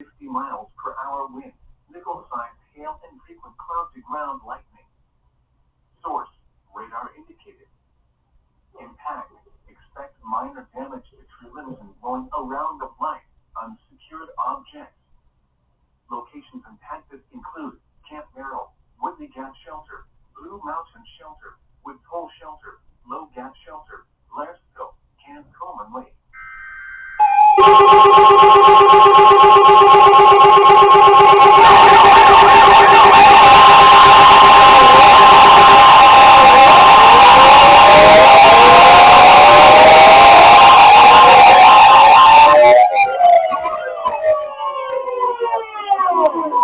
60 miles per hour wind, nickel-sized hail, and frequent cloud-to-ground lightning. Source: radar indicated. Impact: expect minor damage to tree limbs and blowing around of light, unsecured objects. Locations impacted include Camp Merrill, Woodley Gap Shelter, Blue Mountain Shelter, Woods Hole Shelter, Low Gap Shelter, Blairsville, Camp Coleman Lake.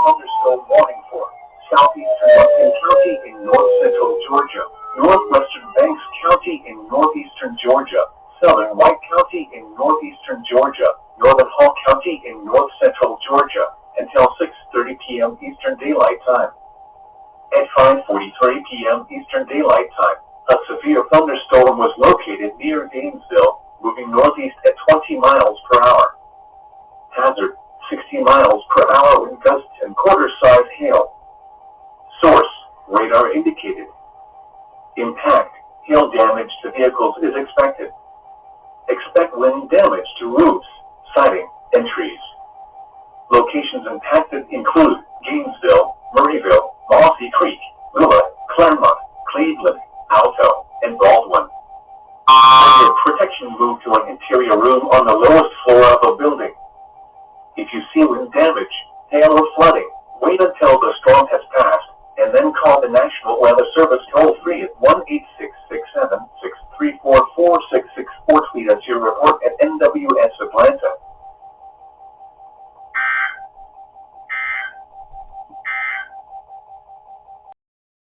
Thunderstorm warning for southeastern Buchan County in north-central Georgia, northwestern Banks County in northeastern Georgia, southern White County in northeastern Georgia, northern Hall County in north-central Georgia, until 6:30 p.m. Eastern Daylight Time. At 5:43 p.m. Eastern Daylight Time, a severe thunderstorm was located near Gainesville, moving northeast at 20 miles per hour. Hazard: 60 miles per hour wind gusts and quarter-size hail. Source: radar indicated. Impact: hail damage to vehicles is expected. Expect wind damage to roofs, siding, and trees. Locations impacted include Gainesville, Murrayville, Mossy Creek, Lula, Claremont, Cleveland, Alto, and Baldwin. Have your protection moved to an interior room on the lowest floor of a building. If you see wind damage, hail, or flooding, wait until the storm has passed, and then call the National Weather Service toll-free at 1-866-7-634-4664. Tweet us your report at NWS Atlanta.